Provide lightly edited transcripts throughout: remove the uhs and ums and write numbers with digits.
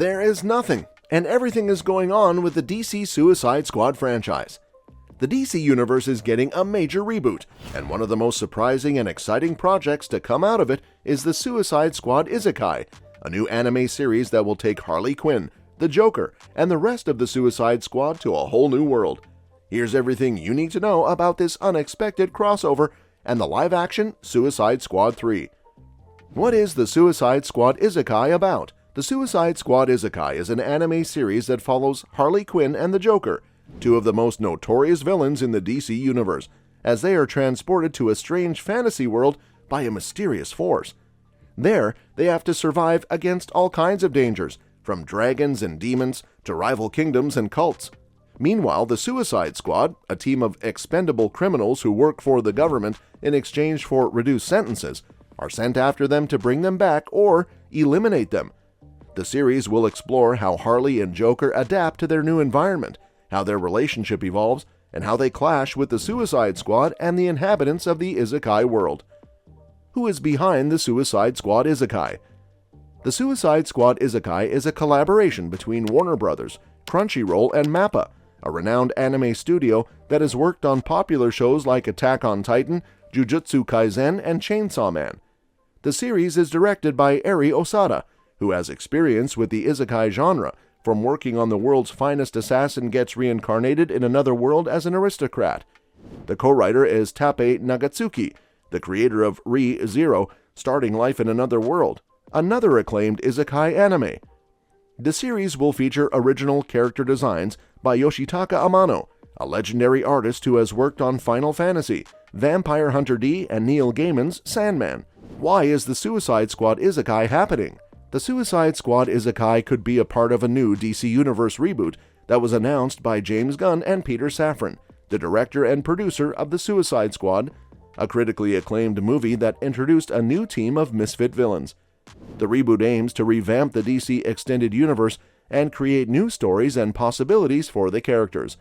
There is nothing, and everything is going on with the DC Suicide Squad franchise. The DC Universe is getting a major reboot, and one of the most surprising and exciting projects to come out of it is the Suicide Squad Isekai, a new anime series that will take Harley Quinn, the Joker, and the rest of the Suicide Squad to a whole new world. Here's everything you need to know about this unexpected crossover and the live-action Suicide Squad 3. What is the Suicide Squad Isekai about? The Suicide Squad Isekai is an anime series that follows Harley Quinn and the Joker, two of the most notorious villains in the DC Universe, as they are transported to a strange fantasy world by a mysterious force. There, they have to survive against all kinds of dangers, from dragons and demons to rival kingdoms and cults. Meanwhile, the Suicide Squad, a team of expendable criminals who work for the government in exchange for reduced sentences, are sent after them to bring them back or eliminate them. The series will explore how Harley and Joker adapt to their new environment, how their relationship evolves, and how they clash with the Suicide Squad and the inhabitants of the Isekai world. Who is behind the Suicide Squad Isekai? The Suicide Squad Isekai is a collaboration between Warner Bros., Crunchyroll, and MAPPA, a renowned anime studio that has worked on popular shows like Attack on Titan, Jujutsu Kaisen, and Chainsaw Man. The series is directed by Eri Osada, who has experience with the Isekai genre, from working on The World's Finest Assassin Gets Reincarnated in Another World as an Aristocrat. The co-writer is Tappei Nagatsuki, the creator of Re:Zero, Starting Life in Another World, another acclaimed Isekai anime. The series will feature original character designs by Yoshitaka Amano, a legendary artist who has worked on Final Fantasy, Vampire Hunter D, and Neil Gaiman's Sandman. Why is the Suicide Squad Isekai happening? The Suicide Squad Isekai could be a part of a new DC Universe reboot that was announced by James Gunn and Peter Safran, the director and producer of The Suicide Squad, a critically acclaimed movie that introduced a new team of misfit villains. The reboot aims to revamp the DC Extended Universe and create new stories and possibilities for the characters.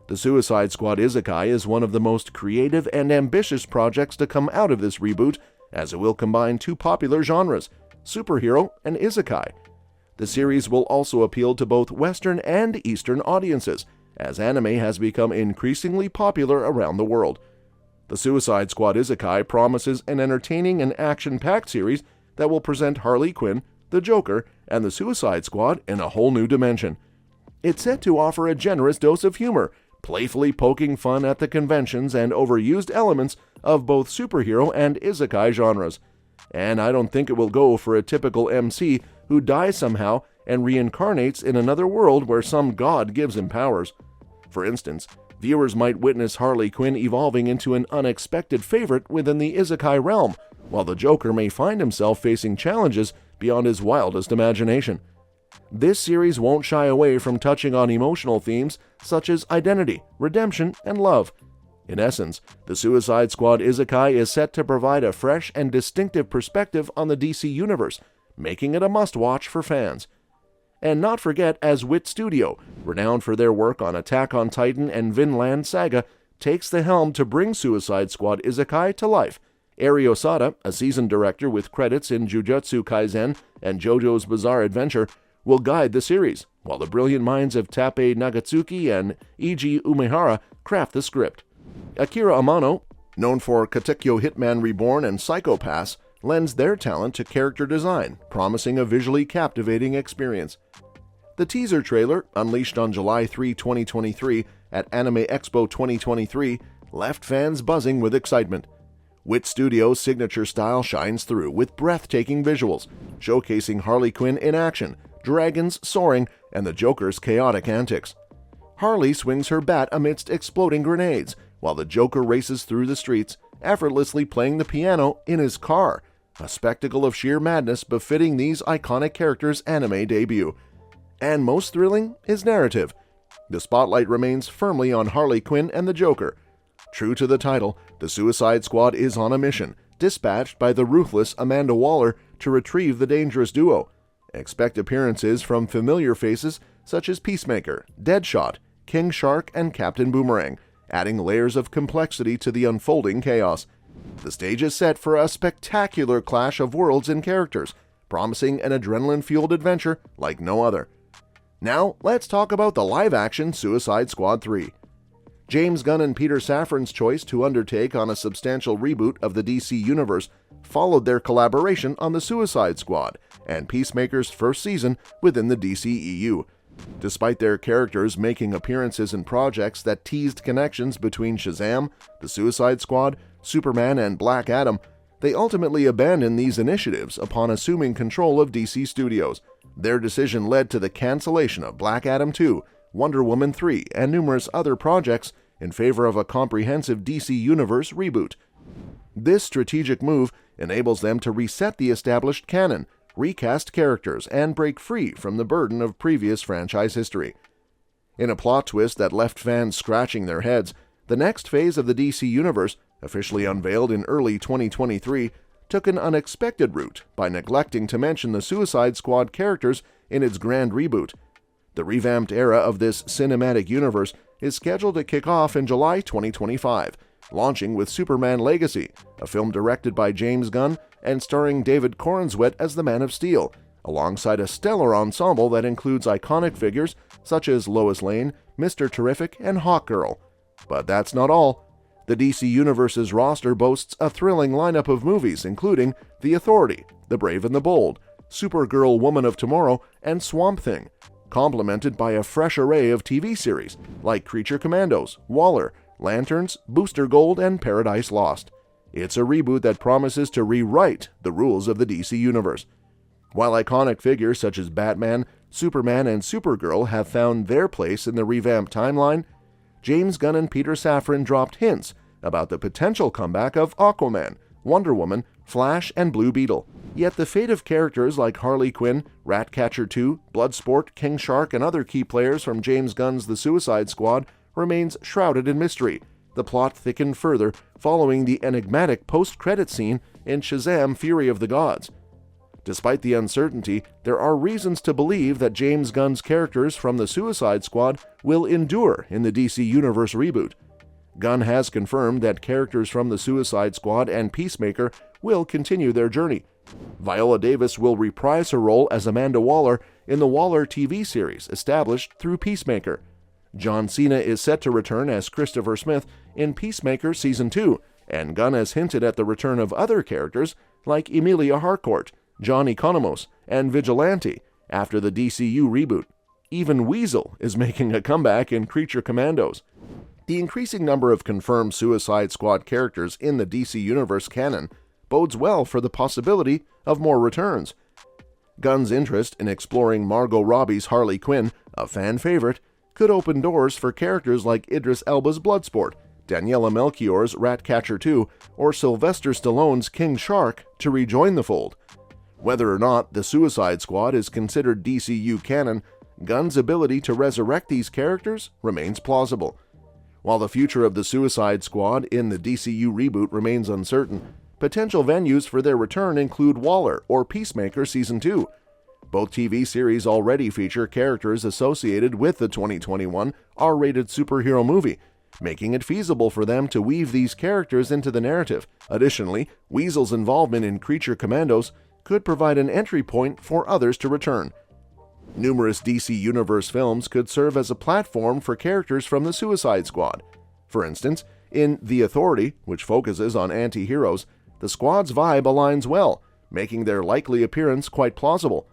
The Suicide Squad Isekai is one of the most creative and ambitious projects to come out of this reboot, as it will combine two popular genres, superhero and isekai. The series will also appeal to both Western and Eastern audiences, as anime has become increasingly popular around the world. The Suicide Squad Isekai promises an entertaining and action-packed series that will present Harley Quinn, the Joker, and the Suicide Squad in a whole new dimension. It's set to offer a generous dose of humor, playfully poking fun at the conventions and overused elements of both superhero and isekai genres. And I don't think it will go for a typical MC who dies somehow and reincarnates in another world where some god gives him powers. For instance, viewers might witness Harley Quinn evolving into an unexpected favorite within the isekai realm, while the Joker may find himself facing challenges beyond his wildest imagination. This series won't shy away from touching on emotional themes such as identity, redemption, and love. In essence, the Suicide Squad Isekai is set to provide a fresh and distinctive perspective on the DC Universe, making it a must-watch for fans. And not forget, as Wit Studio, renowned for their work on Attack on Titan and Vinland Saga, takes the helm to bring Suicide Squad Isekai to life. Eri Osada, a seasoned director with credits in Jujutsu Kaisen and JoJo's Bizarre Adventure, will guide the series, while the brilliant minds of Tappei Nagatsuki and Eiji Umehara craft the script. Akira Amano, known for Katekyo Hitman Reborn and Psycho-Pass, lends their talent to character design, promising a visually captivating experience. The teaser trailer, unleashed on July 3, 2023 at Anime Expo 2023, left fans buzzing with excitement. Wit Studio's signature style shines through with breathtaking visuals, showcasing Harley Quinn in action, dragons soaring, and the Joker's chaotic antics. Harley swings her bat amidst exploding grenades, while the Joker races through the streets, effortlessly playing the piano in his car, a spectacle of sheer madness befitting these iconic characters' anime debut. And most thrilling is narrative. The spotlight remains firmly on Harley Quinn and the Joker. True to the title, the Suicide Squad is on a mission, dispatched by the ruthless Amanda Waller to retrieve the dangerous duo. Expect appearances from familiar faces such as Peacemaker, Deadshot, King Shark, and Captain Boomerang, adding layers of complexity to the unfolding chaos. The stage is set for a spectacular clash of worlds and characters, promising an adrenaline-fueled adventure like no other. Now, let's talk about the live-action Suicide Squad 3. James Gunn and Peter Safran's choice to undertake on a substantial reboot of the DC Universe followed their collaboration on the Suicide Squad and Peacemaker's first season within the DCEU. Despite their characters making appearances in projects that teased connections between Shazam, the Suicide Squad, Superman, and Black Adam, they ultimately abandoned these initiatives upon assuming control of DC Studios. Their decision led to the cancellation of Black Adam 2, Wonder Woman 3, and numerous other projects in favor of a comprehensive DC Universe reboot. This strategic move enables them to reset the established canon, recast characters, and break free from the burden of previous franchise history. In a plot twist that left fans scratching their heads, the next phase of the DC Universe, officially unveiled in early 2023, took an unexpected route by neglecting to mention the Suicide Squad characters in its grand reboot. The revamped era of this cinematic universe is scheduled to kick off in July 2025, launching with Superman Legacy, a film directed by James Gunn and starring David Corenswet as the Man of Steel, alongside a stellar ensemble that includes iconic figures such as Lois Lane, Mr. Terrific, and Hawkgirl. But that's not all. The DC Universe's roster boasts a thrilling lineup of movies including The Authority, The Brave and the Bold, Supergirl Woman of Tomorrow, and Swamp Thing, complemented by a fresh array of TV series like Creature Commandos, Waller, Lanterns, Booster Gold, and Paradise Lost. It's a reboot that promises to rewrite the rules of the DC Universe. While iconic figures such as Batman, Superman, and Supergirl have found their place in the revamped timeline, James Gunn and Peter Safran dropped hints about the potential comeback of Aquaman, Wonder Woman, Flash, and Blue Beetle. Yet the fate of characters like Harley Quinn, Ratcatcher 2, Bloodsport, King Shark, and other key players from James Gunn's The Suicide Squad remains shrouded in mystery. The plot thickened further following the enigmatic post-credit scene in Shazam! Fury of the Gods. Despite the uncertainty, there are reasons to believe that James Gunn's characters from the Suicide Squad will endure in the DC Universe reboot. Gunn has confirmed that characters from the Suicide Squad and Peacemaker will continue their journey. Viola Davis will reprise her role as Amanda Waller in the Waller TV series established through Peacemaker. John Cena is set to return as Christopher Smith in Peacemaker Season 2, and Gunn has hinted at the return of other characters like Emilia Harcourt, John Economos, and Vigilante after the DCU reboot. Even Weasel is making a comeback in Creature Commandos. The increasing number of confirmed Suicide Squad characters in the DC Universe canon bodes well for the possibility of more returns. Gunn's interest in exploring Margot Robbie's Harley Quinn, a fan favorite, could open doors for characters like Idris Elba's Bloodsport, Daniela Melchior's Ratcatcher 2, or Sylvester Stallone's King Shark to rejoin the fold. Whether or not the Suicide Squad is considered DCU canon, Gunn's ability to resurrect these characters remains plausible. While the future of the Suicide Squad in the DCU reboot remains uncertain, potential venues for their return include Waller or Peacemaker Season 2. Both TV series already feature characters associated with the 2021 R-rated superhero movie, making it feasible for them to weave these characters into the narrative. Additionally, Weasel's involvement in Creature Commandos could provide an entry point for others to return. Numerous DC Universe films could serve as a platform for characters from the Suicide Squad. For instance, in The Authority, which focuses on anti-heroes, the squad's vibe aligns well, making their likely appearance quite plausible.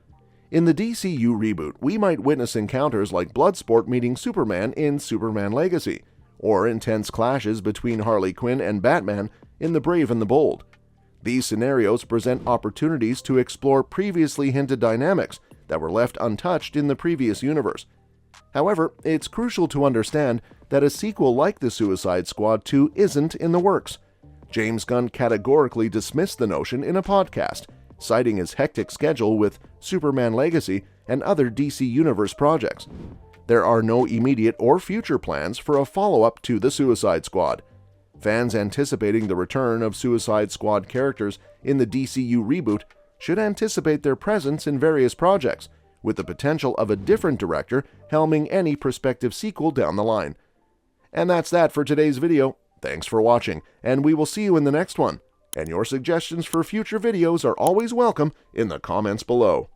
In the DCU reboot, we might witness encounters like Bloodsport meeting Superman in Superman Legacy, or intense clashes between Harley Quinn and Batman in The Brave and the Bold. These scenarios present opportunities to explore previously hinted dynamics that were left untouched in the previous universe. However, it's crucial to understand that a sequel like The Suicide Squad 2 isn't in the works. James Gunn categorically dismissed the notion in a podcast, citing his hectic schedule with Superman Legacy and other DC Universe projects. There are no immediate or future plans for a follow-up to The Suicide Squad. Fans anticipating the return of Suicide Squad characters in the DCU reboot should anticipate their presence in various projects, with the potential of a different director helming any prospective sequel down the line. And that's that for today's video. Thanks for watching, and we will see you in the next one. And your suggestions for future videos are always welcome in the comments below.